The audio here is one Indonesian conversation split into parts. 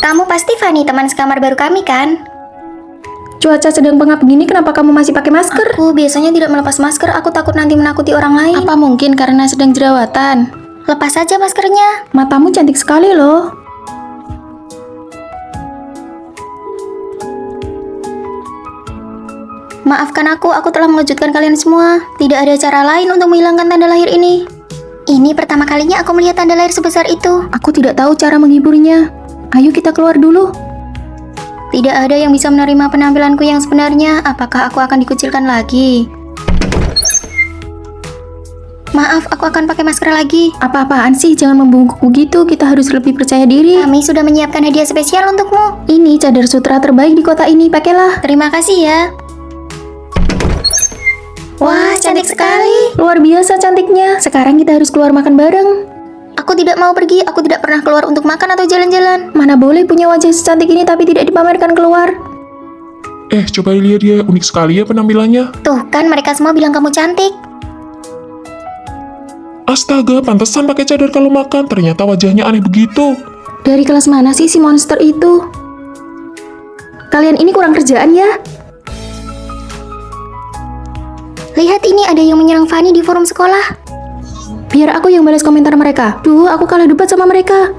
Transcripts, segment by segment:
Kamu pasti Fanny, teman sekamar baru kami kan? Cuaca sedang pengap begini, kenapa kamu masih pakai masker? Aku biasanya tidak melepas masker, aku takut nanti menakuti orang lain. Apa mungkin karena sedang jerawatan? Lepas saja maskernya. Matamu cantik sekali loh. Maafkan aku telah mengejutkan kalian semua. Tidak ada cara lain untuk menghilangkan tanda lahir ini. Ini pertama kalinya aku melihat tanda lahir sebesar itu. Aku tidak tahu cara menghiburnya. Ayo kita keluar dulu. Tidak ada yang bisa menerima penampilanku yang sebenarnya. Apakah aku akan dikucilkan lagi? Maaf, aku akan pakai masker lagi. Apa-apaan sih, jangan membungkuk begitu. Kita harus lebih percaya diri. Kami sudah menyiapkan hadiah spesial untukmu. Ini cadar sutra terbaik di kota ini, pakailah. Terima kasih ya. Wah, cantik sekali. Luar biasa cantiknya. Sekarang kita harus keluar makan bareng. Aku tidak mau pergi, aku tidak pernah keluar untuk makan atau jalan-jalan. Mana boleh punya wajah secantik ini tapi tidak dipamerkan keluar. Coba lihat dia, unik sekali ya penampilannya. Tuh kan mereka semua bilang kamu cantik. Astaga, pantesan pakai cadar kalau makan. Ternyata wajahnya aneh begitu. Dari kelas mana sih si monster itu? Kalian ini kurang kerjaan ya? Lihat ini, ada yang menyerang Fanny di forum sekolah. Biar aku yang balas komentar mereka. Duh, aku kalah debat sama mereka.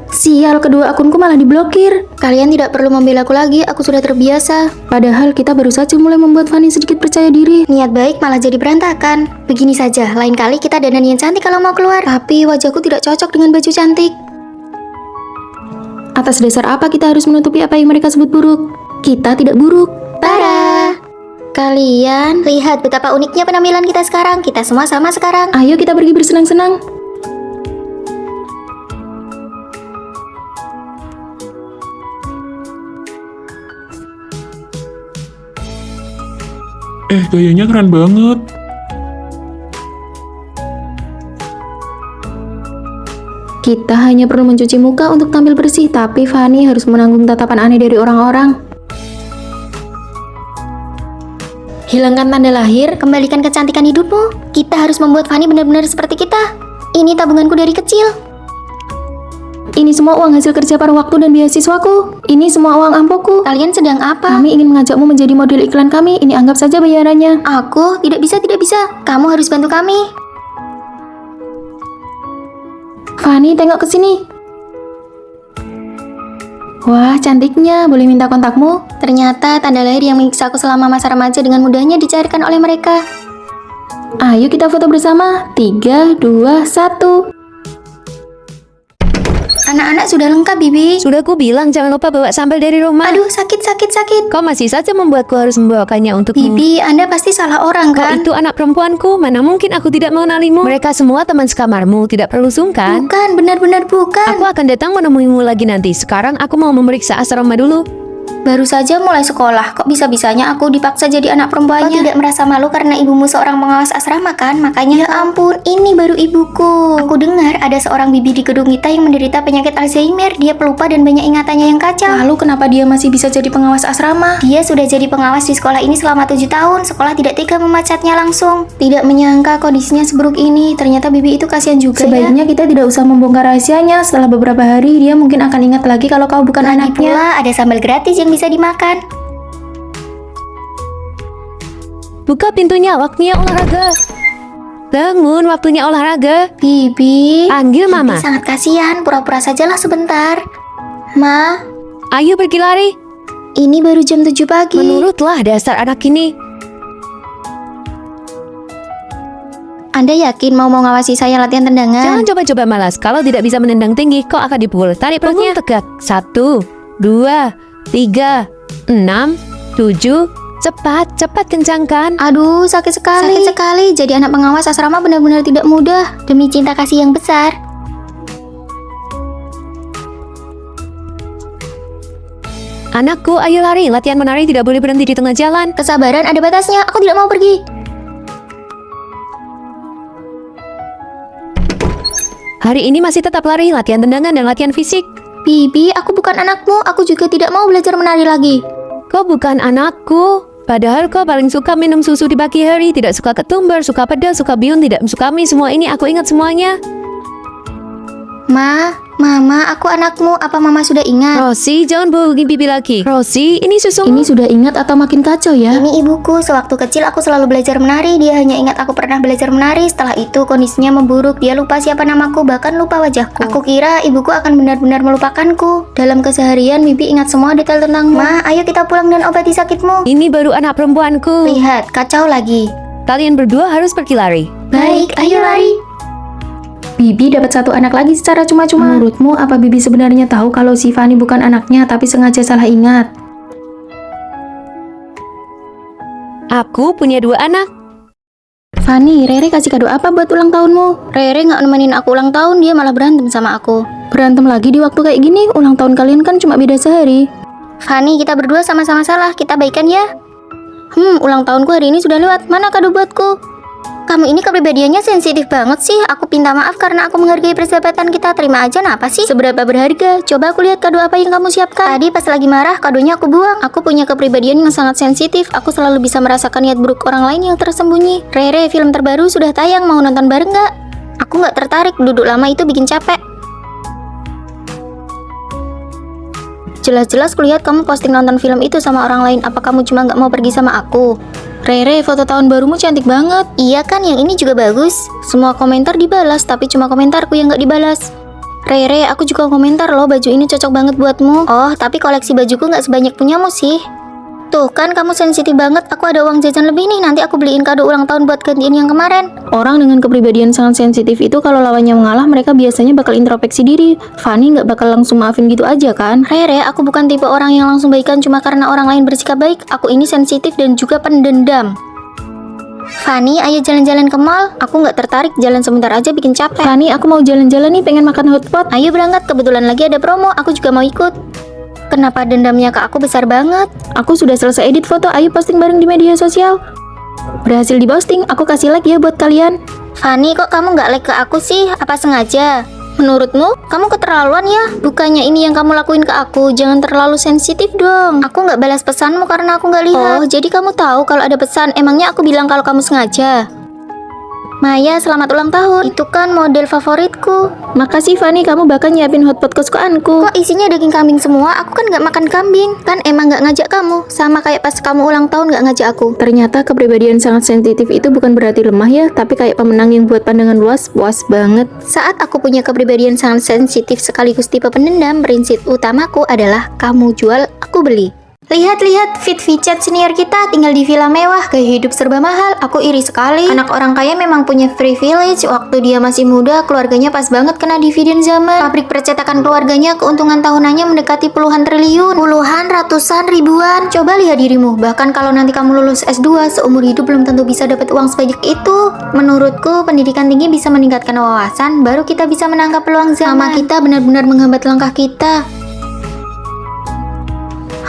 Sial, kedua akunku malah diblokir. Kalian tidak perlu membela aku lagi, aku sudah terbiasa. Padahal kita baru saja mulai membuat Fanny sedikit percaya diri. Niat baik malah jadi berantakan. Begini saja, lain kali kita dandan yang cantik kalau mau keluar. Tapi wajahku tidak cocok dengan baju cantik. Atas dasar apa kita harus menutupi apa yang mereka sebut buruk? Kita tidak buruk. Para kalian lihat betapa uniknya penampilan kita sekarang. Kita semua sama sekarang. Ayo kita pergi bersenang-senang. Gayanya keren banget. Kita hanya perlu mencuci muka untuk tampil bersih, tapi Fanny harus menanggung tatapan aneh dari orang-orang. Hilangkan tanda lahir, kembalikan kecantikan hidupmu. Kita harus membuat Fanny benar-benar seperti kita. Ini tabunganku dari kecil. Ini semua uang hasil kerja paruh waktu dan beasiswaku. Ini semua uang ampoku. Kalian sedang apa? Kami ingin mengajakmu menjadi model iklan kami. Ini anggap saja bayarannya. Aku tidak bisa. Kamu harus bantu kami. Fanny, tengok ke sini. Wah, cantiknya. Boleh minta kontakmu? Ternyata tanda lahir yang menyiksa aku selama masa remaja dengan mudahnya dicairkan oleh mereka. Ayo kita foto bersama. 3, 2, 1. Anak-anak sudah lengkap, Bibi. Sudah ku bilang jangan lupa bawa sambal dari rumah. Aduh, sakit. Kau masih saja membuatku harus membawakannya untukmu. Bibi, Anda pasti salah orang Kau kan? itu anak perempuanku, mana mungkin aku tidak mengenalimu. Mereka semua teman sekamarmu, tidak perlu sungkan. Bukan, benar-benar bukan. Aku akan datang menemuimu lagi nanti. Sekarang aku mau memeriksa asrama dulu. Baru saja mulai sekolah, kok bisa-bisanya aku dipaksa jadi anak perempuannya? Kau tidak merasa malu karena ibumu seorang pengawas asrama kan? Makanya, ya ampun, ini baru ibuku. Aku dengar ada seorang bibi di gedung kita yang menderita penyakit Alzheimer. Dia pelupa dan banyak ingatannya yang kacau. Lalu kenapa dia masih bisa jadi pengawas asrama? Dia sudah jadi pengawas di sekolah ini selama 7 tahun. Sekolah tidak tega memecatnya langsung. Tidak menyangka kondisinya seburuk ini. Ternyata bibi itu kasihan juga. Sebaiknya kita tidak usah membongkar rahasianya. Setelah beberapa hari, dia mungkin akan ingat lagi kalau kau bukan Lagi anaknya. pula ada sambal gratis yang bisa dimakan. Buka pintunya, waktunya olahraga. Bangun, waktunya olahraga. Bibi, Panggil mama. Bibi sangat kasihan, pura-pura sajalah sebentar. Ma, Ayo pergi lari. ini baru jam 7 pagi. Menurutlah dasar anak ini. Anda yakin mau ngawasi saya latihan tendangan? Jangan coba-coba malas. Kalau tidak bisa menendang tinggi, kau akan dipukul. Tarik perutnya. Tegak. 1, 2, 3, 6, 7. Cepat kencangkan. Aduh, sakit sekali. Sakit sekali. Jadi anak pengawas asrama benar-benar tidak mudah. Demi cinta kasih yang besar. Anakku, ayo lari. Latihan menari tidak boleh berhenti di tengah jalan. Kesabaran ada batasnya. Aku tidak mau pergi. Hari ini masih tetap lari, latihan tendangan dan latihan fisik. Bibi, aku bukan anakmu. Aku juga tidak mau belajar menari lagi. Kau bukan anakku. Padahal kau paling suka minum susu di pagi hari, tidak suka ketumbar, suka pedas, suka bihun, tidak suka mie. Semua ini aku ingat semuanya. Ma, Mama, aku anakmu. Apa mama sudah ingat? Rosie, jangan bohongin bibi lagi. Rosie, ini susumu. Ini sudah ingat atau makin kacau ya? Ini ibuku. Sewaktu kecil aku selalu belajar menari. Dia hanya ingat aku pernah belajar menari. Setelah itu kondisinya memburuk. Dia lupa siapa namaku, bahkan lupa wajahku. Aku kira ibuku akan benar-benar melupakanku. Dalam keseharian, bibi ingat semua detail tentangmu. Ma, ayo kita pulang dan obati sakitmu. Ini baru anak perempuanku. Lihat, kacau lagi. Kalian berdua harus pergi lari. Baik, ayo lari. Bibi dapat satu anak lagi secara cuma-cuma. Menurutmu apa Bibi sebenarnya tahu kalau si Fanny bukan anaknya tapi sengaja salah ingat? Aku punya 2 anak. Fanny, Rere kasih kado apa buat ulang tahunmu? Rere nggak nemenin aku ulang tahun, dia malah berantem sama aku. Berantem lagi di waktu kayak gini? Ulang tahun kalian kan cuma beda sehari. Fanny, kita berdua sama-sama salah. Kita baikan ya. Ulang tahunku hari ini sudah lewat. Mana kado buatku? Kamu ini kepribadiannya sensitif banget sih. Aku minta maaf karena aku menghargai persahabatan kita. Terima aja, apa sih? Seberapa berharga? Coba aku lihat kado apa yang kamu siapkan. Tadi pas lagi marah, kadonya aku buang. Aku punya kepribadian yang sangat sensitif. Aku selalu bisa merasakan niat buruk orang lain yang tersembunyi. Rere, film terbaru sudah tayang. Mau nonton bareng nggak? Aku nggak tertarik. Duduk lama itu bikin capek. Jelas-jelas kulihat kamu posting nonton film itu sama orang lain. Apa kamu cuma nggak mau pergi sama aku? Rere, foto tahun barumu cantik banget. Iya kan, yang ini juga bagus. Semua komentar dibalas, tapi cuma komentarku yang nggak dibalas. Rere, aku juga komentar loh, baju ini cocok banget buatmu. Oh, tapi koleksi bajuku nggak sebanyak punyamu sih. Tuh kan, kamu sensitif banget. Aku ada uang jajan lebih nih, nanti aku beliin kado ulang tahun buat gantiin yang kemarin. Orang dengan kepribadian sangat sensitif itu kalau lawannya mengalah, mereka biasanya bakal introspeksi diri. Fanny nggak bakal langsung maafin gitu aja kan? Rere, aku bukan tipe orang yang langsung baikan cuma karena orang lain bersikap baik. Aku ini sensitif dan juga pendendam. Fanny, ayo jalan-jalan ke mall. Aku nggak tertarik, jalan sebentar aja bikin capek. Fanny, aku mau jalan-jalan nih, pengen makan hotpot. Ayo berangkat, kebetulan lagi ada promo. Aku juga mau ikut. Kenapa dendamnya ke aku besar banget? Aku sudah selesai edit foto, ayo posting bareng di media sosial. Berhasil diposting, aku kasih like ya buat kalian. Fanny, kok kamu nggak like ke aku sih? Apa sengaja? Menurutmu, kamu keterlaluan ya? Bukannya ini yang kamu lakuin ke aku. Jangan terlalu sensitif dong. Aku nggak balas pesanmu karena aku nggak lihat. Oh, jadi kamu tahu kalau ada pesan. Emangnya aku bilang kalau kamu sengaja? Maya, selamat ulang tahun. Itu kan model favoritku. Makasih Fanny, kamu bahkan nyiapin hotpot kesukaanku. Kok isinya daging kambing semua? Aku kan nggak makan kambing. Kan emang nggak ngajak kamu. Sama kayak pas kamu ulang tahun nggak ngajak aku. Ternyata kepribadian sangat sensitif itu bukan berarti lemah ya, tapi kayak pemenang yang buat pandangan luas, puas banget. Saat aku punya kepribadian sangat sensitif sekaligus tipe pendendam, prinsip utamaku adalah kamu jual, aku beli. Lihat-lihat fit chat senior kita tinggal di villa mewah, gaya hidup serba mahal. Aku iri sekali. Anak orang kaya memang punya privilege. Waktu dia masih muda, keluarganya pas banget kena dividen zaman. Pabrik percetakan keluarganya keuntungan tahunannya mendekati puluhan triliun. Puluhan, ratusan, ribuan. Coba lihat dirimu. Bahkan kalau nanti kamu lulus S2, seumur hidup belum tentu bisa dapat uang sebanyak itu. Menurutku, pendidikan tinggi bisa meningkatkan wawasan, baru kita bisa menangkap peluang zaman. Mama kita benar-benar menghambat langkah kita.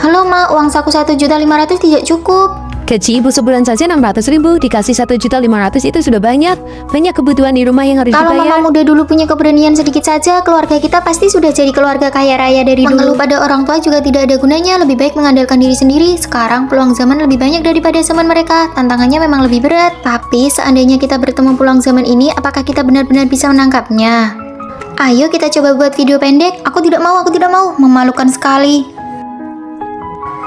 Halo Ma, uang saku 1.500.000 tidak cukup. Gaji ibu sebulan saja 600.000, dikasih 1.500.000 itu sudah banyak. Banyak kebutuhan di rumah yang harus Kalau dibayar. mama muda dulu punya keberanian sedikit saja, keluarga kita pasti sudah jadi keluarga kaya raya dari dulu. Mengeluh pada orang tua juga tidak ada gunanya, lebih baik mengandalkan diri sendiri. Sekarang peluang zaman lebih banyak daripada zaman mereka. Tantangannya memang lebih berat. Tapi seandainya kita bertemu peluang zaman ini, apakah kita benar-benar bisa menangkapnya? Ayo kita coba buat video pendek. Aku tidak mau. Memalukan sekali.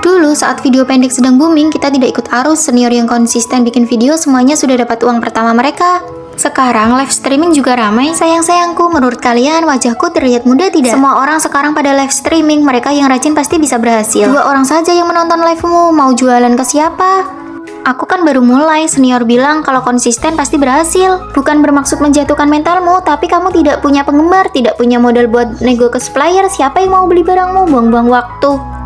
Dulu saat video pendek sedang booming, kita tidak ikut arus. Senior yang konsisten bikin video semuanya sudah dapat uang pertama mereka. Sekarang live streaming juga ramai. Sayang-sayangku, menurut kalian wajahku terlihat muda tidak? Semua orang sekarang pada live streaming. Mereka yang rajin pasti bisa berhasil. 2 orang saja yang menonton livemu. Mau jualan ke siapa? Aku kan baru mulai. Senior bilang kalau konsisten pasti berhasil. Bukan bermaksud menjatuhkan mentalmu, tapi kamu tidak punya penggemar, tidak punya modal buat nego ke supplier. Siapa yang mau beli barangmu? Buang-buang waktu.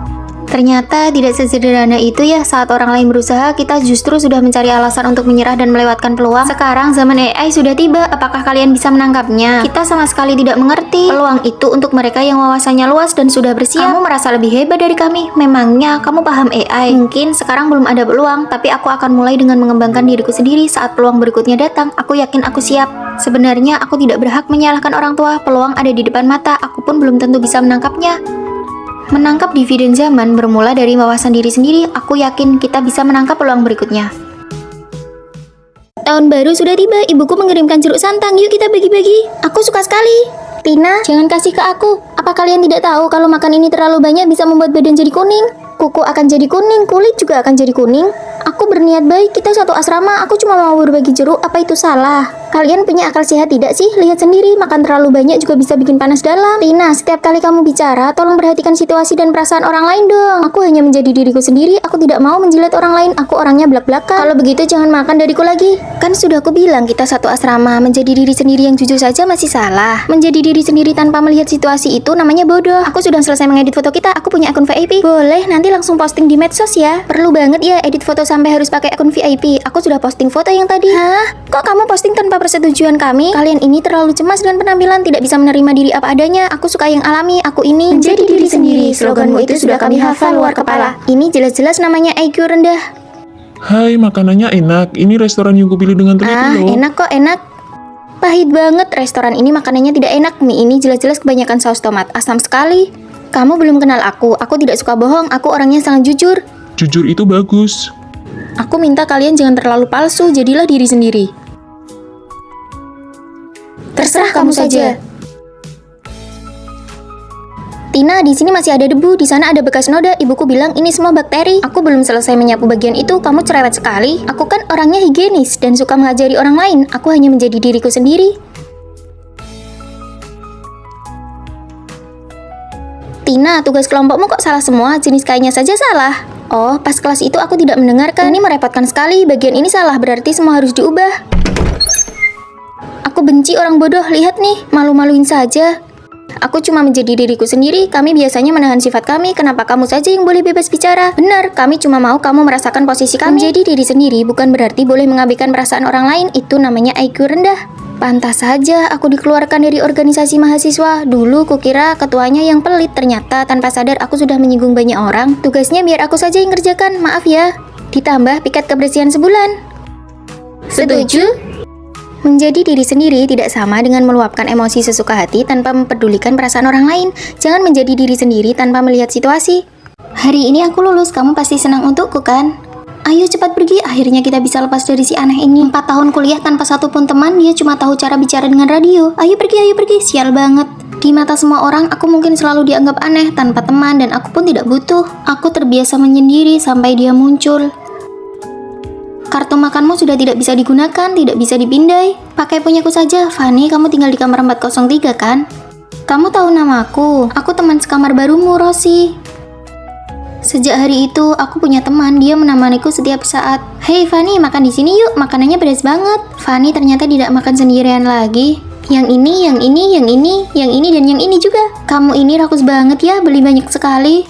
Ternyata tidak sesederhana itu ya. Saat orang lain berusaha, kita justru sudah mencari alasan untuk menyerah dan melewatkan peluang. Sekarang zaman AI sudah tiba, apakah kalian bisa menangkapnya? Kita sama sekali tidak mengerti. Peluang itu untuk mereka yang wawasannya luas dan sudah bersiap. Kamu merasa lebih hebat dari kami. Memangnya kamu paham AI? Mungkin sekarang belum ada peluang, tapi aku akan mulai dengan mengembangkan diriku sendiri. Saat peluang berikutnya datang, aku yakin aku siap. Sebenarnya aku tidak berhak menyalahkan orang tua. Peluang ada di depan mata, aku pun belum tentu bisa menangkapnya. Menangkap dividen zaman bermula dari wawasan diri sendiri. Aku yakin kita bisa menangkap peluang berikutnya. Tahun baru sudah tiba, ibuku mengirimkan jeruk santang. Yuk kita bagi-bagi. Aku suka sekali. Tina, jangan kasih ke aku. Apa kalian tidak tahu kalau makan ini terlalu banyak bisa membuat badan jadi kuning? Kuku akan jadi kuning, kulit juga akan jadi kuning. Aku berniat baik, kita satu asrama, aku cuma mau berbagi jeruk, apa itu salah? Kalian punya akal sehat tidak sih? Lihat sendiri, makan terlalu banyak juga bisa bikin panas dalam. Tina, setiap kali kamu bicara, tolong perhatikan situasi dan perasaan orang lain dong. Aku hanya menjadi diriku sendiri, aku tidak mau menjilat orang lain, aku orangnya belak-belakan. Kalau begitu jangan makan dariku lagi. Kan sudah aku bilang kita satu asrama, menjadi diri sendiri yang jujur saja masih salah. Menjadi diri sendiri tanpa melihat situasi itu namanya bodoh. Aku sudah selesai mengedit foto kita, aku punya akun VIP. Boleh, nanti langsung posting di medsos ya. Perlu banget ya edit foto sampai harus pakai akun VIP. Aku sudah posting foto yang tadi. Hah? Kok kamu posting tanpa persetujuan kami? Kalian ini terlalu cemas dengan penampilan, tidak bisa menerima diri apa adanya. Aku suka yang alami, aku ini menjadi diri sendiri. Sloganmu itu sudah kami hafal luar kepala. Ini jelas-jelas namanya IQ rendah. Hai, makanannya enak. Ini restoran yang kupilih dengan teliti loh. Enak kok, enak. Pahit banget, restoran ini makanannya tidak enak. Mie ini jelas-jelas kebanyakan saus tomat, asam sekali. Kamu belum kenal aku tidak suka bohong, aku orangnya sangat jujur. Jujur itu bagus. Aku minta kalian jangan terlalu palsu, jadilah diri sendiri. Terserah kamu saja. Tina, di sini masih ada debu, di sana ada bekas noda. Ibuku bilang ini semua bakteri. Aku belum selesai menyapu bagian itu, kamu cerewet sekali. Aku kan orangnya higienis dan suka mengajari orang lain. Aku hanya menjadi diriku sendiri. Tina, tugas kelompokmu kok salah semua? Jenis kainnya saja salah. Oh, pas kelas itu aku tidak mendengarkan. Ini merepotkan sekali, bagian ini salah, berarti semua harus diubah. Aku benci orang bodoh, lihat nih, malu-maluin saja. Aku cuma menjadi diriku sendiri, kami biasanya menahan sifat kami, kenapa kamu saja yang boleh bebas bicara? Benar, kami cuma mau kamu merasakan posisi kami. Menjadi diri sendiri bukan berarti boleh mengabaikan perasaan orang lain, itu namanya IQ rendah. Pantas saja aku dikeluarkan dari organisasi mahasiswa. Dulu kukira ketuanya yang pelit, ternyata tanpa sadar aku sudah menyinggung banyak orang. Tugasnya biar aku saja yang kerjakan, maaf ya. Ditambah piket kebersihan sebulan. Setuju? Menjadi diri sendiri tidak sama dengan meluapkan emosi sesuka hati tanpa mempedulikan perasaan orang lain. Jangan menjadi diri sendiri tanpa melihat situasi. Hari ini aku lulus, kamu pasti senang untukku kan? Ayo cepat pergi, akhirnya kita bisa lepas dari si aneh ini. 4 tahun kuliah tanpa satupun teman, dia cuma tahu cara bicara dengan radio. Ayo pergi, sial banget. Di mata semua orang, aku mungkin selalu dianggap aneh, tanpa teman, dan aku pun tidak butuh. Aku terbiasa menyendiri sampai dia muncul. Kartu makanmu sudah tidak bisa digunakan, tidak bisa dipindai. Pakai punyaku saja. Fanny, kamu tinggal di kamar 403 kan? Kamu tahu namaku. Aku teman sekamar barumu, Rosie. Sejak hari itu, aku punya teman. Dia menemaniku setiap saat. Hei Fanny, makan di sini yuk. Makanannya pedas banget. Fanny ternyata tidak makan sendirian lagi. Yang ini, yang ini, yang ini, yang ini, dan yang ini juga. Kamu ini rakus banget ya, beli banyak sekali.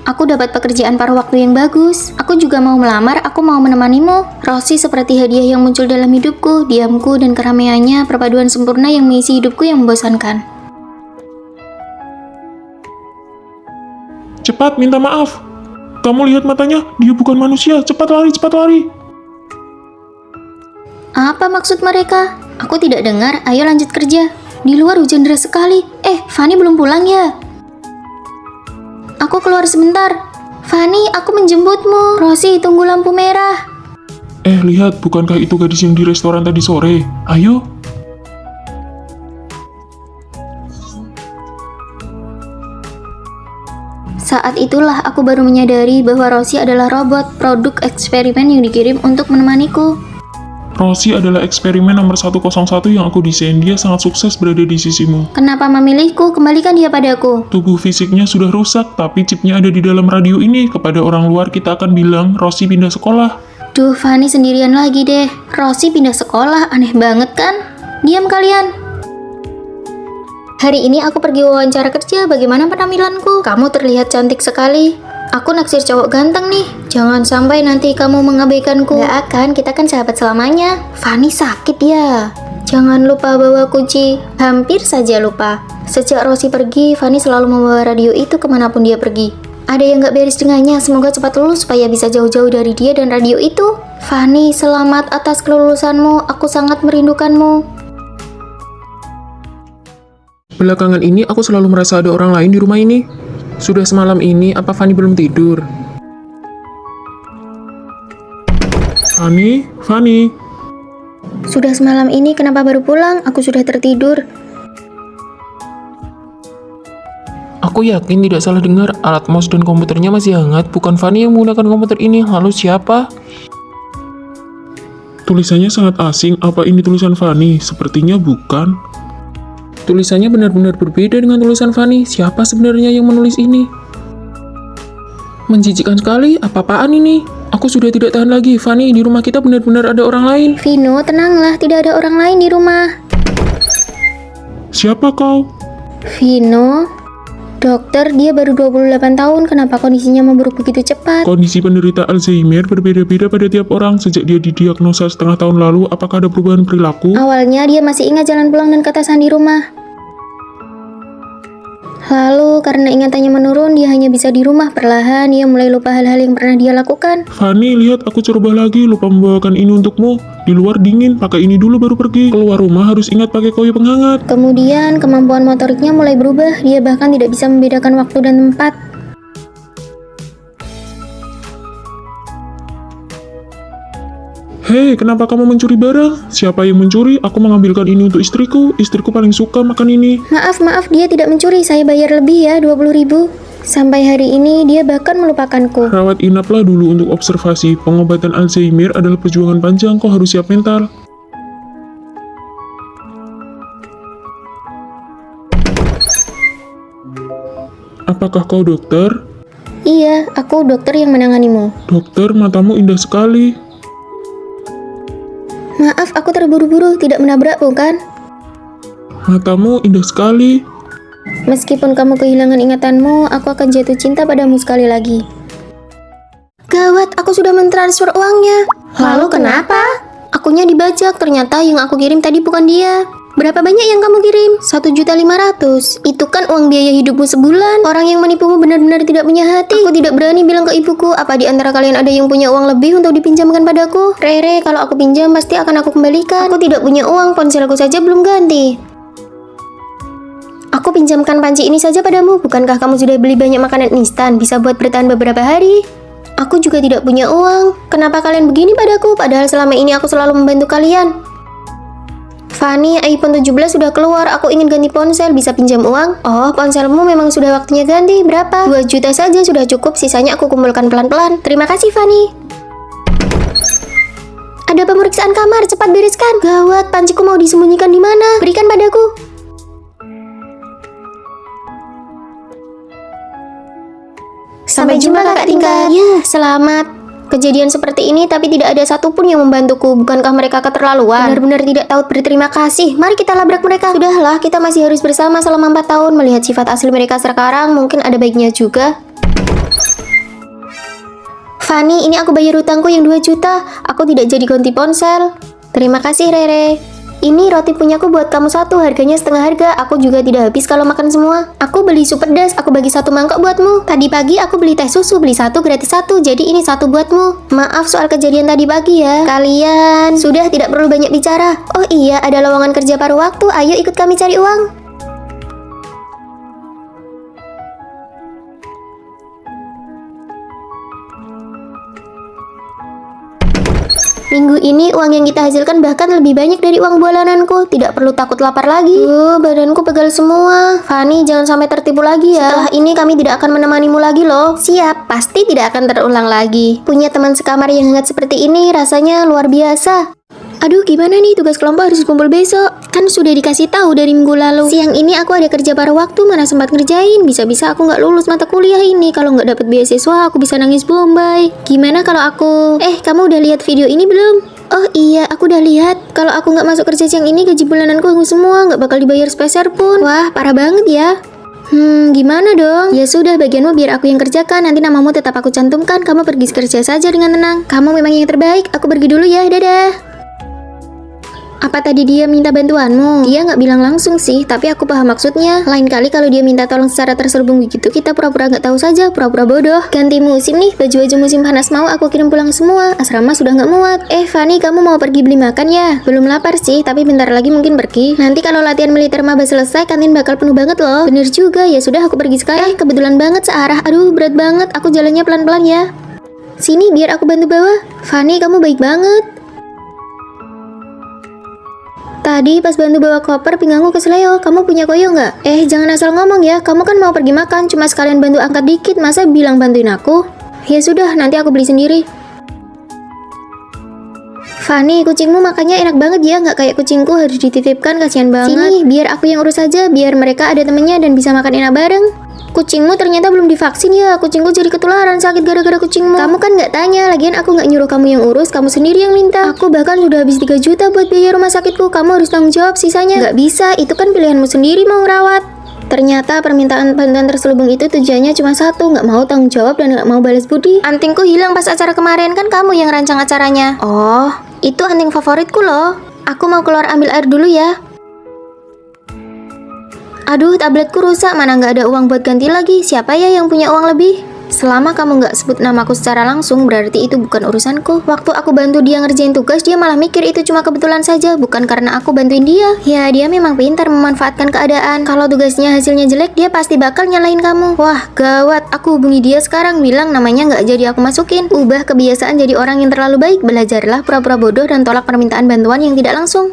Aku dapat pekerjaan paruh waktu yang bagus. Aku juga mau melamar, aku mau menemanimu. Rosie seperti hadiah yang muncul dalam hidupku. Diamku dan keramaiannya, perpaduan sempurna yang mengisi hidupku yang membosankan. Cepat, minta maaf. Kamu lihat matanya, dia bukan manusia. Cepat lari, cepat lari. Apa maksud mereka? Aku tidak dengar, ayo lanjut kerja. Di luar hujan deras sekali. Fanny belum pulang ya? Aku keluar sebentar. Fanny, aku menjemputmu. Rosie, tunggu lampu merah. Lihat, bukankah itu gadis yang di restoran tadi sore? Ayo. Saat itulah aku baru menyadari bahwa Rosie adalah robot, produk eksperimen yang dikirim untuk menemaniku. Rosie adalah eksperimen nomor 101 yang aku desain. Dia sangat sukses berada di sisimu. Kenapa memilihku? Kembalikan dia padaku. Tubuh fisiknya sudah rusak, tapi chipnya ada di dalam radio ini. Kepada orang luar kita akan bilang, Rosie pindah sekolah. Duh, Fanny sendirian lagi deh. Rosie pindah sekolah, aneh banget kan? Diam kalian. Hari ini aku pergi wawancara kerja, bagaimana penampilanku? Kamu terlihat cantik sekali. Aku naksir cowok ganteng nih. Jangan sampai nanti kamu mengabaikanku. Gak akan, kita kan sahabat selamanya. Fanny sakit ya. Jangan lupa bawa kunci. Hampir saja lupa. Sejak Rosie pergi, Fanny selalu membawa radio itu kemanapun dia pergi. Ada yang gak beres dengannya, semoga cepat lulus supaya bisa jauh-jauh dari dia dan radio itu. Fanny, selamat atas kelulusanmu. Aku sangat merindukanmu. Belakangan ini aku selalu merasa ada orang lain di rumah ini. Sudah semalam ini, apa Fanny belum tidur? Fanny? Sudah semalam ini, kenapa baru pulang? Aku sudah tertidur. Aku yakin tidak salah dengar, alat mouse dan komputernya masih hangat. Bukan Fanny yang menggunakan komputer ini, lalu siapa? Tulisannya sangat asing, apa ini tulisan Fanny? Sepertinya bukan. Tulisannya benar-benar berbeda dengan tulisan Fanny. Siapa sebenarnya yang menulis ini? Menjijikkan sekali, apa-apaan ini? Aku sudah tidak tahan lagi, Fanny, di rumah kita benar-benar ada orang lain. Vino, tenanglah, tidak ada orang lain di rumah. Siapa kau? Vino, dokter, dia baru 28 tahun, kenapa kondisinya memburuk begitu cepat? Kondisi penderita Alzheimer berbeda-beda pada tiap orang. Sejak dia didiagnosa setengah tahun lalu, apakah ada perubahan perilaku? Awalnya dia masih ingat jalan pulang dan ketasan di rumah. Lalu karena ingatannya menurun, dia hanya bisa di rumah. Perlahan dia mulai lupa hal-hal yang pernah dia lakukan. Fanny, lihat, aku coba lagi, lupa membawakan ini untukmu. Di luar dingin, pakai ini dulu baru pergi. Keluar rumah harus ingat pakai koyo penghangat. Kemudian kemampuan motoriknya mulai berubah. Dia bahkan tidak bisa membedakan waktu dan tempat. Hei, kenapa kamu mencuri barang? Siapa yang mencuri? Aku mengambilkan ini untuk istriku. Istriku paling suka makan ini. Maaf, dia tidak mencuri. Saya bayar lebih ya, 20.000. Sampai hari ini dia bahkan melupakanku. Rawat inaplah dulu untuk observasi. Pengobatan Alzheimer adalah perjuangan panjang, kau harus siap mental. Apakah kau dokter? Iya, aku dokter yang menanganimu. Dokter, matamu indah sekali. Maaf, aku terburu-buru, tidak menabrak bukan? Matamu indah sekali. Meskipun kamu kehilangan ingatanmu, aku akan jatuh cinta padamu sekali lagi. Gawat, aku sudah mentransfer uangnya. Lalu kenapa? Akunya dibajak, ternyata yang aku kirim tadi bukan dia. Berapa banyak yang kamu kirim? 1.500.000. Itu kan uang biaya hidupmu sebulan. Orang yang menipumu benar-benar tidak punya hati. Aku tidak berani bilang ke ibuku. Apa di antara kalian ada yang punya uang lebih untuk dipinjamkan padaku? Rere, kalau aku pinjam pasti akan aku kembalikan. Aku tidak punya uang, ponselku saja belum ganti. Aku pinjamkan panci ini saja padamu. Bukankah kamu sudah beli banyak makanan instan? Bisa buat bertahan beberapa hari. Aku juga tidak punya uang. Kenapa kalian begini padaku? Padahal selama ini aku selalu membantu kalian. Fanny, iPhone 17 sudah keluar. Aku ingin ganti ponsel. Bisa pinjam uang? Oh, ponselmu memang sudah waktunya ganti. Berapa? 2 juta saja sudah cukup. Sisanya aku kumpulkan pelan-pelan. Terima kasih, Fanny. Ada pemeriksaan kamar. Cepat bereskan. Gawat, panciku mau disembunyikan di mana? Berikan padaku. Sampai jumpa kakak tingkat. Ya, selamat. Kejadian seperti ini tapi tidak ada satupun yang membantuku. Bukankah mereka keterlaluan? Benar-benar tidak tahu berterima kasih. Mari kita labrak mereka. Sudahlah, kita masih harus bersama selama 4 tahun. Melihat sifat asli mereka sekarang, mungkin ada baiknya juga. Fanny, ini aku bayar hutangku yang 2 juta. Aku tidak jadi ganti ponsel. Terima kasih, Rere. Ini roti punyaku buat kamu 1, harganya setengah harga. Aku juga tidak habis kalau makan semua. Aku beli sup pedas, aku bagi 1 mangkok buatmu. Tadi pagi aku beli teh susu, beli 1 gratis 1. Jadi ini 1 buatmu. Maaf soal kejadian tadi pagi ya. Kalian sudah tidak perlu banyak bicara. Oh iya, ada lowongan kerja paruh waktu. Ayo ikut kami cari uang. Minggu ini uang yang kita hasilkan bahkan lebih banyak dari uang bulananku. Tidak perlu takut lapar lagi. Badanku pegal semua. Fanny, jangan sampai tertipu lagi ya. Setelah ini kami tidak akan menemanimu lagi loh. Siap, pasti tidak akan terulang lagi. Punya teman sekamar yang hangat seperti ini rasanya luar biasa. Aduh, gimana nih, tugas kelompok harus kumpul besok. Kan sudah dikasih tahu dari minggu lalu. Siang ini aku ada kerja paruh waktu, mana sempat ngerjain. Bisa-bisa aku nggak lulus mata kuliah ini. Kalau nggak dapet beasiswa, aku bisa nangis Bombay. Gimana kalau aku... kamu udah lihat video ini belum? Oh iya, aku udah lihat. Kalau aku nggak masuk kerja siang ini, gaji bulananku hangus semua. Nggak bakal dibayar sepeser pun. Wah, parah banget ya. Gimana dong? Ya sudah, bagianmu biar aku yang kerjakan. Nanti namamu tetap aku cantumkan. Kamu pergi kerja saja dengan tenang. Kamu memang yang terbaik. Aku pergi dulu ya, dadah. Apa tadi dia minta bantuanmu? Dia nggak bilang langsung sih, tapi aku paham maksudnya. Lain kali kalau dia minta tolong secara terselubung begitu, kita pura-pura nggak tahu saja, pura-pura bodoh. Ganti musim nih, baju-baju musim panas mau aku kirim pulang semua. Asrama sudah nggak muat. Fanny, kamu mau pergi beli makan ya? Belum lapar sih, tapi bentar lagi mungkin pergi. Nanti kalau latihan militer maba selesai, kantin bakal penuh banget loh. Bener juga, ya sudah aku pergi sekarang. Kebetulan banget searah. Aduh, berat banget. Aku jalannya pelan-pelan ya. Sini, biar aku bantu bawa. Fanny, kamu baik banget. Tadi pas bantu bawa koper pinggangku kesleo. Kamu punya koyo nggak? Jangan asal ngomong ya. Kamu kan mau pergi makan, cuma sekalian bantu angkat dikit. Masa bilang bantuin aku? Ya sudah, nanti aku beli sendiri. Fanny, kucingmu makannya enak banget ya, nggak kayak kucingku harus dititipkan, kasihan banget. Sini, biar aku yang urus aja, biar mereka ada temennya dan bisa makan enak bareng. Kucingmu ternyata belum divaksin ya, kucingku jadi ketularan sakit gara-gara kucingmu. Kamu kan nggak tanya, lagian aku nggak nyuruh kamu yang urus, kamu sendiri yang minta. Aku bahkan sudah habis 3 juta buat biaya rumah sakitku, kamu harus tanggung jawab sisanya. Nggak bisa, itu kan pilihanmu sendiri mau ngerawat. Ternyata permintaan bantuan terselubung itu tujuannya cuma satu, nggak mau tanggung jawab dan nggak mau balas budi. Antingku hilang pas acara kemarin, kan kamu yang rancang acaranya. Oh, itu anting favoritku loh. Aku mau keluar ambil air dulu ya. Aduh, tabletku rusak, mana nggak ada uang buat ganti lagi. Siapa ya yang punya uang lebih? Selama kamu nggak sebut namaku secara langsung, berarti itu bukan urusanku. Waktu aku bantu dia ngerjain tugas, dia malah mikir itu cuma kebetulan saja, bukan karena aku bantuin dia. Ya, dia memang pintar memanfaatkan keadaan. Kalau tugasnya hasilnya jelek, dia pasti bakal nyalain kamu. Wah, gawat. Aku hubungi dia sekarang, bilang namanya nggak jadi aku masukin. Ubah kebiasaan jadi orang yang terlalu baik. Belajarlah pura-pura bodoh dan tolak permintaan bantuan yang tidak langsung.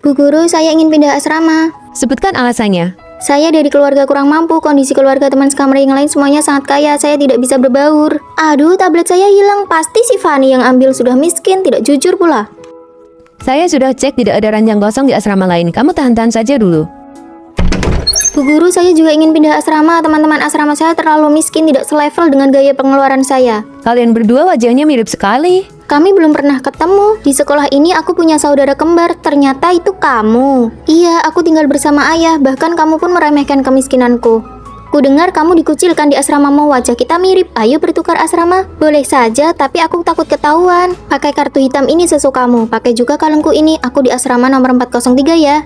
Bu Guru, saya ingin pindah asrama. Sebutkan alasannya. Saya dari keluarga kurang mampu, kondisi keluarga teman sekamar yang lain semuanya sangat kaya, saya tidak bisa berbaur. Aduh, tablet saya hilang, pasti si Fanny yang ambil, sudah miskin, tidak jujur pula. Saya sudah cek tidak ada ranjang kosong di asrama lain. Kamu tahan-tahan saja dulu. Bu Guru, saya juga ingin pindah asrama, teman-teman asrama saya terlalu miskin, tidak selevel dengan gaya pengeluaran saya. Kalian berdua wajahnya mirip sekali. Kami belum pernah ketemu. Di sekolah ini aku punya saudara kembar. Ternyata itu kamu. Iya, aku tinggal bersama ayah. Bahkan kamu pun meremehkan kemiskinanku. Kudengar kamu dikucilkan di asramamu. Wajah kita mirip. Ayo bertukar asrama. Boleh saja, tapi aku takut ketahuan. Pakai kartu hitam ini sesukamu. Pakai juga kalungku ini. Aku di asrama nomor 403 ya.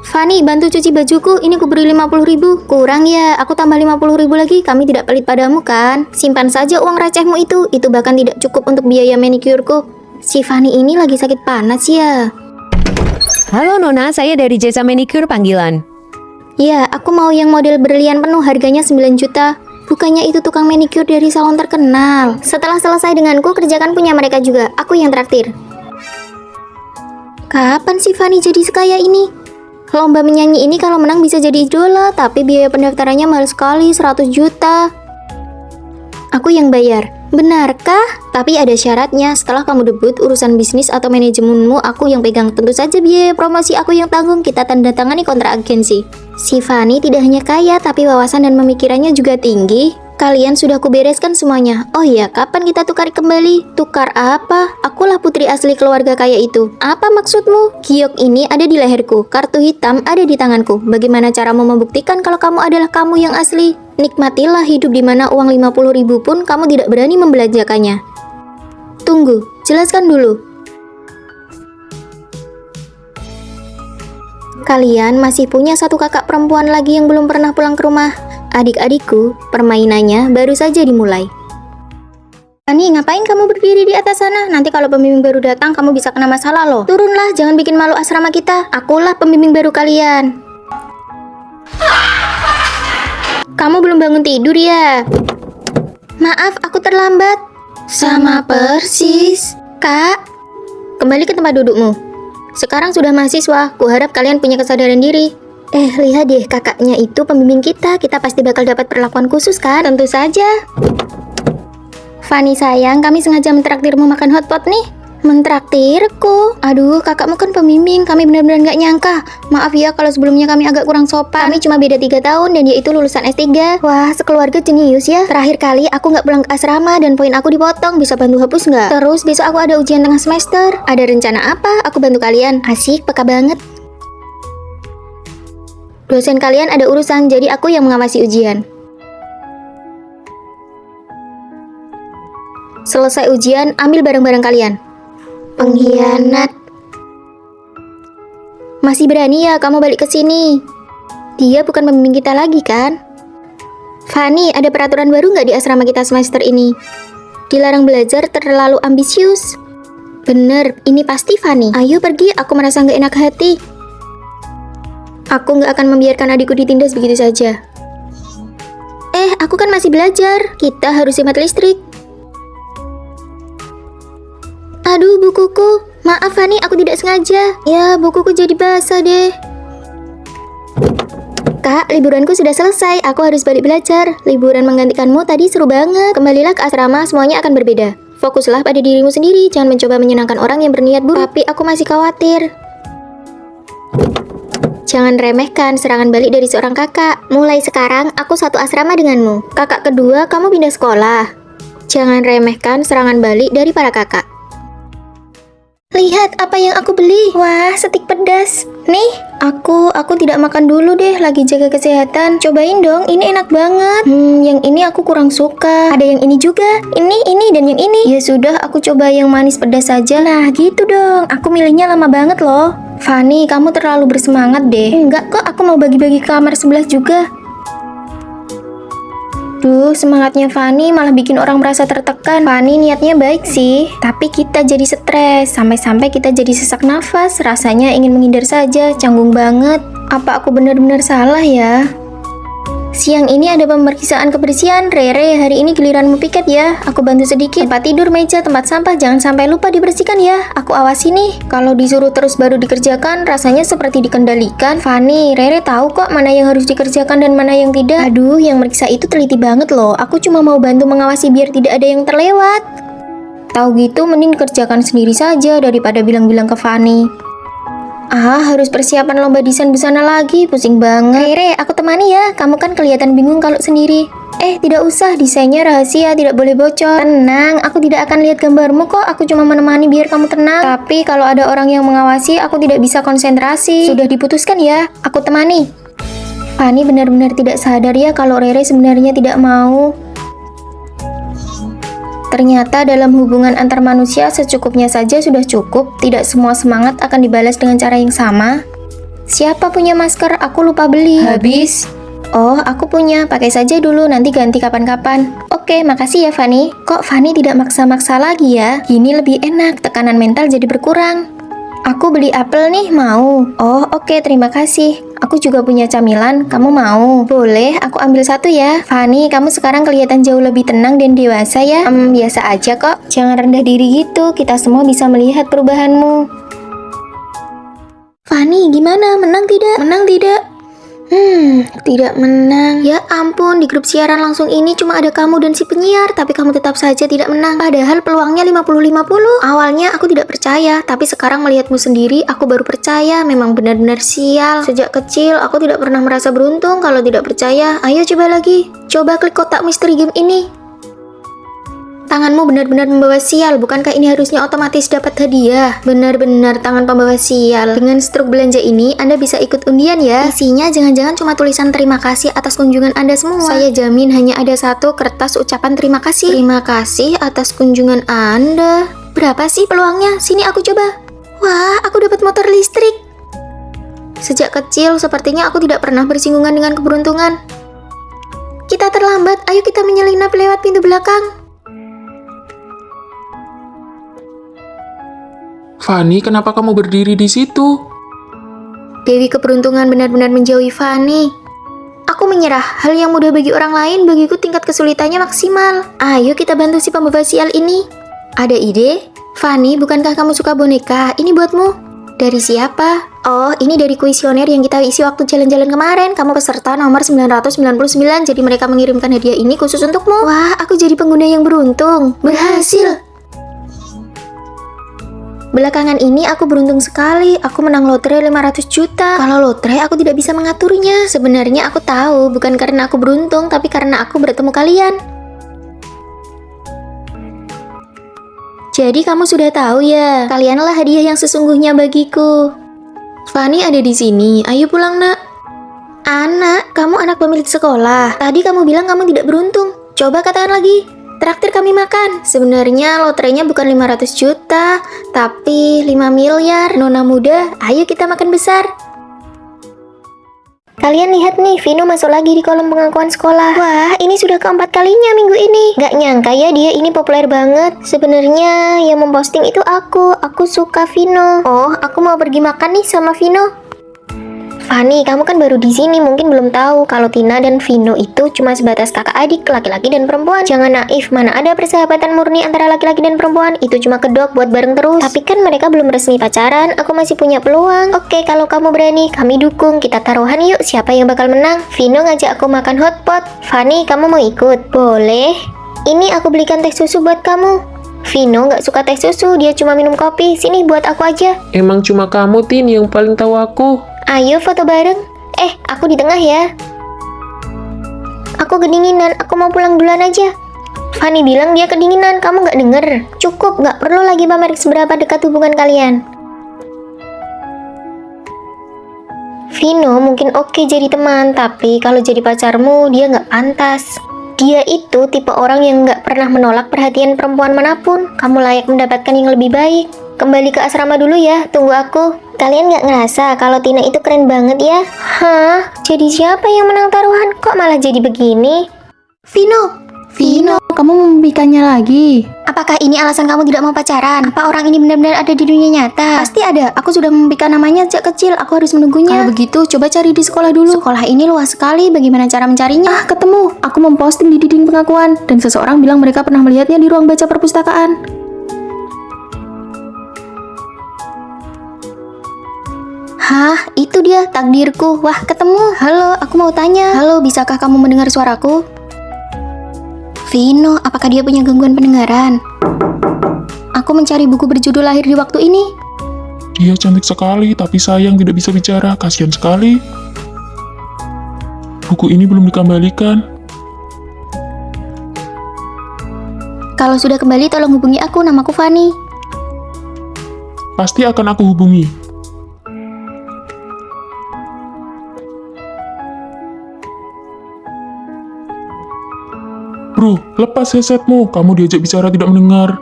Fanny, bantu cuci bajuku, ini ku beri 50.000. Kurang ya, aku tambah 50.000 lagi. Kami tidak pelit padamu kan? Simpan saja uang recehmu itu bahkan tidak cukup untuk biaya manikurku. Si Fanny ini lagi sakit panas ya. Halo Nona, saya dari Jasa Manicure panggilan. Ya, aku mau yang model berlian penuh, harganya 9 juta. Bukannya itu tukang manicure dari salon terkenal. Setelah selesai denganku, kerjakan punya mereka juga. Aku yang traktir. Kapan si Fanny jadi sekaya ini? Lomba menyanyi ini kalau menang bisa jadi idola, tapi biaya pendaftarannya mahal sekali, 100 juta. Aku yang bayar. Benarkah? Tapi ada syaratnya, setelah kamu debut, urusan bisnis atau manajemenmu aku yang pegang. Tentu saja biaya promosi aku yang tanggung, kita tanda tangani kontrak agensi. Si Fanny tidak hanya kaya, tapi wawasan dan pemikirannya juga tinggi. Kalian sudah kubereskan semuanya. Oh iya, kapan kita tukar kembali? Tukar apa? Akulah putri asli keluarga kaya itu. Apa maksudmu? Giok ini ada di leherku, kartu hitam ada di tanganku. Bagaimana caramu membuktikan kalau kamu adalah kamu yang asli? Nikmatilah hidup di mana uang 50.000 pun kamu tidak berani membelanjakannya. Tunggu, jelaskan dulu. Kalian masih punya satu kakak perempuan lagi yang belum pernah pulang ke rumah. Adik-adikku, permainannya baru saja dimulai. Fanny, ngapain kamu berdiri di atas sana? Nanti kalau pembimbing baru datang, kamu bisa kena masalah loh. Turunlah, jangan bikin malu asrama kita. Akulah pembimbing baru kalian. Kamu belum bangun tidur ya? Maaf, aku terlambat. Sama persis. Kak, kembali ke tempat dudukmu. Sekarang sudah mahasiswa, kuharap kalian punya kesadaran diri. Lihat deh, kakaknya itu pembimbing kita pasti bakal dapat perlakuan khusus kan? Tentu saja. Fanny sayang, kami sengaja mentraktirmu makan hotpot nih. Mentraktirku? Aduh, kakakmu kan pembimbing, kami benar-benar gak nyangka. Maaf ya kalau sebelumnya kami agak kurang sopan. Kami cuma beda 3 tahun dan dia itu lulusan S3. Wah, sekeluarga jenius ya. Terakhir kali aku gak pulang ke asrama dan poin aku dipotong, bisa bantu hapus gak? Terus besok aku ada ujian tengah semester. Ada rencana apa? Aku bantu kalian. Asik, peka banget. Dosen kalian ada urusan, jadi aku yang mengawasi ujian. Selesai ujian, ambil barang-barang kalian. Pengkhianat. Masih berani ya kamu balik ke sini? Dia bukan pembimbing kita lagi kan? Fanny, ada peraturan baru nggak di asrama kita semester ini? Dilarang belajar terlalu ambisius. Bener, ini pasti Fanny. Ayo pergi, aku merasa nggak enak hati. Aku nggak akan membiarkan adikku ditindas begitu saja. Aku kan masih belajar. Kita harus hemat listrik. Aduh, bukuku. Maaf Fanny, aku tidak sengaja. Ya, bukuku jadi basah deh. Kak, liburanku sudah selesai. Aku harus balik belajar. Liburan menggantikanmu tadi seru banget. Kembalilah ke asrama, semuanya akan berbeda. Fokuslah pada dirimu sendiri. Jangan mencoba menyenangkan orang yang berniat buruk. Tapi aku masih khawatir. Jangan remehkan serangan balik dari seorang kakak. Mulai sekarang, aku satu asrama denganmu. Kakak kedua, kamu pindah sekolah. Jangan remehkan serangan balik dari para kakak. Lihat apa yang aku beli. Wah, stik pedas. Nih, aku tidak makan dulu deh, lagi jaga kesehatan. Cobain dong, ini enak banget. Yang ini aku kurang suka. Ada yang ini juga. Ini, dan yang ini. Ya sudah, aku coba yang manis pedas saja. Nah, gitu dong. Aku milihnya lama banget loh. Fanny, kamu terlalu bersemangat deh. Enggak kok, aku mau bagi-bagi kamar sebelah juga. Duh, semangatnya Fanny malah bikin orang merasa tertekan. Fanny niatnya baik sih, tapi kita jadi stres. Sampai-sampai kita jadi sesak nafas. Rasanya ingin menghindar saja, canggung banget. Apa aku benar-benar salah ya? Siang ini ada pemeriksaan kebersihan. Rere, hari ini giliranmu piket ya. Aku bantu sedikit. Tempat tidur, meja, tempat sampah, jangan sampai lupa dibersihkan ya. Aku awasi nih. Kalau disuruh terus baru dikerjakan, rasanya seperti dikendalikan. Fanny, Rere tahu kok mana yang harus dikerjakan dan mana yang tidak. Aduh, yang meriksa itu teliti banget loh. Aku cuma mau bantu mengawasi biar tidak ada yang terlewat. Tahu gitu, mending dikerjakan sendiri saja daripada bilang-bilang ke Fanny. Harus persiapan lomba desain busana lagi, pusing banget. Rere, aku temani ya. Kamu kan kelihatan bingung kalau sendiri. Tidak usah, desainnya rahasia, tidak boleh bocor. Tenang, aku tidak akan lihat gambarmu kok. Aku cuma menemani biar kamu tenang. Tapi kalau ada orang yang mengawasi, aku tidak bisa konsentrasi. Sudah diputuskan ya, aku temani. Fanny benar-benar tidak sadar ya kalau Rere sebenarnya tidak mau. Ternyata dalam hubungan antar manusia secukupnya saja sudah cukup. Tidak semua semangat akan dibalas dengan cara yang sama. Siapa punya masker? Aku lupa beli. Habis. Oh, aku punya. Pakai saja dulu, nanti ganti kapan-kapan. Oke, makasih ya Fanny. Kok Fanny tidak maksa-maksa lagi ya? Gini lebih enak, tekanan mental jadi berkurang. Aku beli apel nih, mau? Oh, oke, terima kasih. Aku juga punya camilan, kamu mau? Boleh, aku ambil satu ya. Fanny, kamu sekarang kelihatan jauh lebih tenang dan dewasa ya. Biasa aja kok. Jangan rendah diri gitu, kita semua bisa melihat perubahanmu. Fanny, gimana? Menang tidak? Menang tidak? Tidak menang. Ya ampun, di grup siaran langsung ini cuma ada kamu dan si penyiar, tapi kamu tetap saja tidak menang. Padahal peluangnya 50-50. Awalnya aku tidak percaya, tapi sekarang melihatmu sendiri, aku baru percaya. Memang benar-benar sial. Sejak kecil, aku tidak pernah merasa beruntung kalau tidak percaya. Ayo coba lagi. Coba klik kotak misteri game ini. Tanganmu benar-benar membawa sial, bukankah ini harusnya otomatis dapat hadiah? Benar-benar tangan pembawa sial. Dengan struk belanja ini, Anda bisa ikut undian ya. Isinya jangan-jangan cuma tulisan terima kasih atas kunjungan Anda semua. Saya jamin hanya ada satu kertas ucapan terima kasih. Terima kasih atas kunjungan Anda. Berapa sih peluangnya? Sini aku coba. Wah, aku dapat motor listrik. Sejak kecil, sepertinya aku tidak pernah bersinggungan dengan keberuntungan. Kita terlambat, ayo kita menyelinap lewat pintu belakang. Fanny, kenapa kamu berdiri di situ? Dewi keberuntungan benar-benar menjauhi Fanny. Aku menyerah, hal yang mudah bagi orang lain, bagiku tingkat kesulitannya maksimal. Ayo kita bantu si pembawa sial ini. Ada ide? Fanny, bukankah kamu suka boneka? Ini buatmu. Dari siapa? Oh, ini dari kuesioner yang kita isi waktu jalan-jalan kemarin. Kamu peserta nomor 999, jadi mereka mengirimkan hadiah ini khusus untukmu. Wah, aku jadi pengguna yang beruntung. Berhasil! Belakangan ini aku beruntung sekali, aku menang lotre 500 juta. Kalau lotre aku tidak bisa mengaturnya. Sebenarnya aku tahu, bukan karena aku beruntung, tapi karena aku bertemu kalian. Jadi kamu sudah tahu ya, kalianlah hadiah yang sesungguhnya bagiku. Fanny ada di sini, ayo pulang nak. Anak, kamu anak pemilik sekolah. Tadi kamu bilang kamu tidak beruntung. Coba katakan lagi. Traktir kami makan. Sebenarnya lotrenya bukan 500 juta, tapi 5 miliar. Nona muda, ayo kita makan besar. Kalian lihat nih, Vino masuk lagi di kolom pengakuan sekolah. Wah, ini sudah keempat kalinya minggu ini. Gak nyangka ya dia ini populer banget. Sebenarnya yang memposting itu aku. Aku suka Vino. Oh, aku mau pergi makan nih sama Vino. Fanny, kamu kan baru di sini, mungkin belum tahu kalau Tina dan Vino itu cuma sebatas kakak adik, laki-laki dan perempuan. Jangan naif, mana ada persahabatan murni antara laki-laki dan perempuan, itu cuma kedok buat bareng terus. Tapi kan mereka belum resmi pacaran, aku masih punya peluang. Oke, kalau kamu berani, kami dukung. Kita taruhan yuk, siapa yang bakal menang? Vino ngajak aku makan hotpot. Fanny, kamu mau ikut? Boleh. Ini aku belikan teh susu buat kamu. Vino nggak suka teh susu, dia cuma minum kopi. Sini buat aku aja. Emang cuma kamu, Tin, yang paling tahu aku. Ayo foto bareng. Aku di tengah ya. Aku kedinginan, aku mau pulang duluan aja. Fanny bilang dia kedinginan, kamu nggak denger? Cukup, nggak perlu lagi pamer seberapa dekat hubungan kalian. Vino mungkin oke jadi teman, tapi kalau jadi pacarmu, dia nggak pantas. Dia itu tipe orang yang nggak pernah menolak perhatian perempuan manapun. Kamu layak mendapatkan yang lebih baik. Kembali ke asrama dulu ya, tunggu aku. Kalian nggak ngerasa kalau Tina itu keren banget ya? Hah? Jadi siapa yang menang taruhan? Kok malah jadi begini? Vino, kamu membukanya lagi. apakah ini alasan kamu tidak mau pacaran? Apa orang ini benar-benar ada di dunia nyata? Pasti ada, aku sudah memberikan namanya sejak kecil, aku harus menunggunya. Kalau begitu, coba cari di sekolah dulu. Sekolah ini luas sekali, bagaimana cara mencarinya? Ketemu, aku memposting di dinding pengakuan, dan seseorang bilang mereka pernah melihatnya di ruang baca perpustakaan. Hah, itu dia takdirku. Wah, ketemu. Halo, aku mau tanya. Halo, bisakah kamu mendengar suaraku? Vino, apakah dia punya gangguan pendengaran? Aku mencari buku berjudul Lahir di Waktu Ini. Dia cantik sekali, tapi sayang tidak bisa bicara. Kasihan sekali. Buku ini belum dikembalikan. Kalau sudah kembali, tolong hubungi aku. Namaku Fanny. Pasti akan aku hubungi. Bro, lepas headsetmu. Kamu diajak bicara tidak mendengar.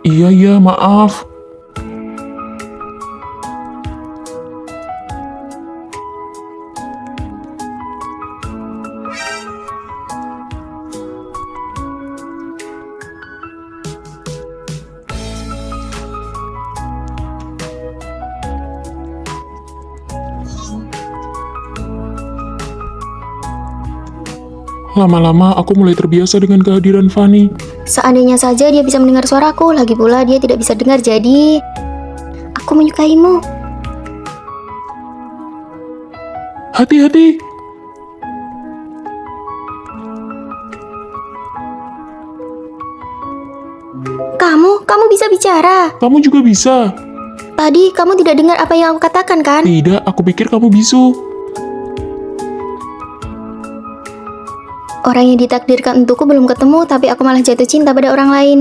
Iya, maaf. Lama-lama aku mulai terbiasa dengan kehadiran Fanny. Seandainya saja dia bisa mendengar suaraku, lagi pula dia tidak bisa dengar, jadi aku menyukaimu. Hati-hati. Kamu bisa bicara. Kamu juga bisa. Tadi kamu tidak dengar apa yang aku katakan kan? Tidak, aku pikir kamu bisu. Orang yang ditakdirkan untukku belum ketemu, tapi aku malah jatuh cinta pada orang lain.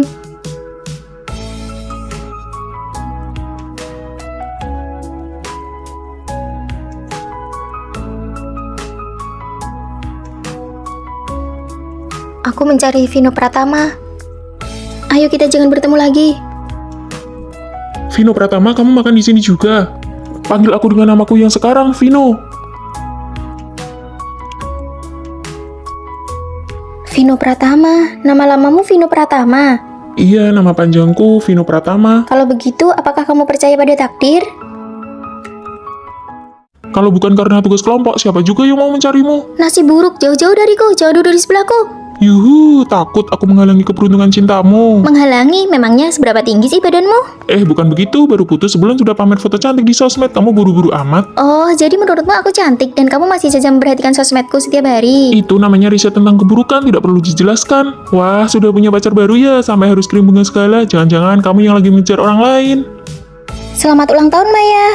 Aku mencari Vino Pratama. Ayo kita jangan bertemu lagi. Vino Pratama, kamu makan di sini juga. Panggil aku dengan namaku yang sekarang, Vino. Vino Pratama, nama lamamu Vino Pratama. Iya, nama panjangku Vino Pratama. Kalau begitu, apakah kamu percaya pada takdir? Kalau bukan karena tugas kelompok, siapa juga yang mau mencarimu? Nasib buruk, jauh-jauh dariku, jauh dari sebelahku. Yuhu, takut aku menghalangi keberuntungan cintamu. Menghalangi? Memangnya seberapa tinggi sih badanmu? Bukan begitu, baru putus sebulan sudah pamer foto cantik di sosmed. Kamu buru-buru amat. Oh, jadi menurutmu aku cantik dan kamu masih saja memperhatikan sosmedku setiap hari? Itu namanya riset tentang keburukan, tidak perlu dijelaskan. Wah, sudah punya pacar baru ya, sampai harus kirim bunga segala. Jangan-jangan kamu yang lagi mengejar orang lain. Selamat ulang tahun, Maya.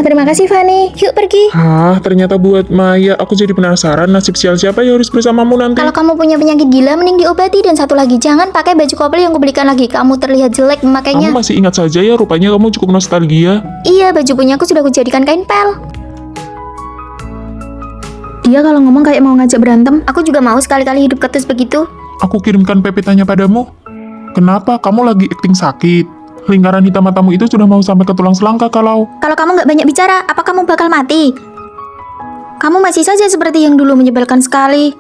Terima kasih, Fanny. Yuk pergi. Ternyata buat Maya, aku jadi penasaran nasib sial siapa yang harus bersamamu nanti. Kalau kamu punya penyakit gila, mending diobati. Dan satu lagi, jangan pakai baju couple yang kubelikan lagi. Kamu terlihat jelek memakainya. Kamu masih ingat saja ya, rupanya kamu cukup nostalgia. Iya, baju punyaku sudah kujadikan kain pel. Dia kalau ngomong kayak mau ngajak berantem. Aku juga mau sekali-kali hidup ketus begitu. Aku kirimkan PPT-nya padamu. Kenapa kamu lagi akting sakit? Lingkaran hitam matamu itu sudah mau sampai ke tulang selangka kalau kamu nggak banyak bicara, apa kamu bakal mati? Kamu masih saja seperti yang dulu, menyebalkan sekali.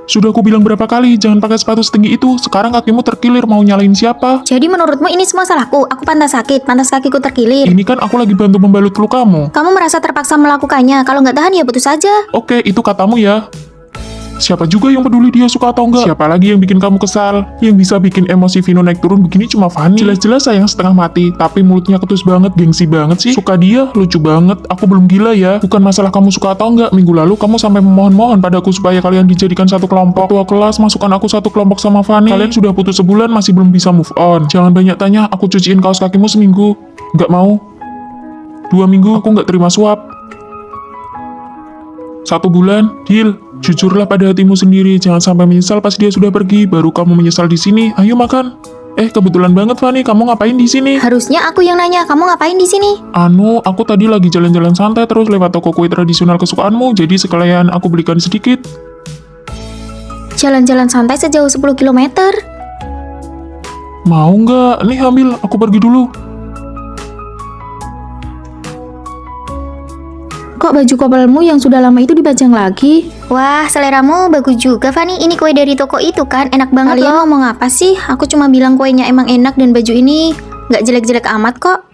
Sudah aku bilang berapa kali, jangan pakai sepatu setinggi itu. Sekarang kakimu terkilir, mau nyalain siapa? Jadi menurutmu ini semua salahku? Aku pantas sakit, pantas kakiku terkilir. Ini kan aku lagi bantu membalut lukamu. Kamu merasa terpaksa melakukannya. Kalau nggak tahan ya putus saja. Oke, itu katamu ya. Siapa juga yang peduli dia suka atau enggak? Siapa lagi yang bikin kamu kesal? Yang bisa bikin emosi Vino naik turun begini cuma Fanny. Jelas-jelas sayang setengah mati, tapi mulutnya ketus banget, gengsi banget sih. Suka dia, lucu banget. Aku belum gila ya. Bukan masalah kamu suka atau enggak. Minggu lalu kamu sampai memohon-mohon padaku supaya kalian dijadikan satu kelompok. Ketua kelas masukkan aku satu kelompok sama Fanny. Kalian sudah putus sebulan masih belum bisa move on. Jangan banyak tanya, aku cuciin kaos kakimu seminggu. Nggak mau. 2 minggu, aku nggak terima suap. 1 bulan, deal. Jujurlah pada hatimu sendiri, jangan sampai menyesal pas dia sudah pergi, baru kamu menyesal di sini. Ayo makan. Kebetulan banget Fanny, kamu ngapain di sini? Harusnya aku yang nanya, kamu ngapain di sini? Aku tadi lagi jalan-jalan santai terus lewat toko kue tradisional kesukaanmu, jadi sekalian aku belikan sedikit. Jalan-jalan santai sejauh 10 km. Mau nggak? Nih ambil, aku pergi dulu. Kok baju kopelmu yang sudah lama itu dipajang lagi? Wah, seleramu bagus juga, Fanny. Ini kue dari toko itu kan, enak banget. Kalian ngomong apa sih? Aku cuma bilang kuenya emang enak dan baju ini nggak jelek-jelek amat kok.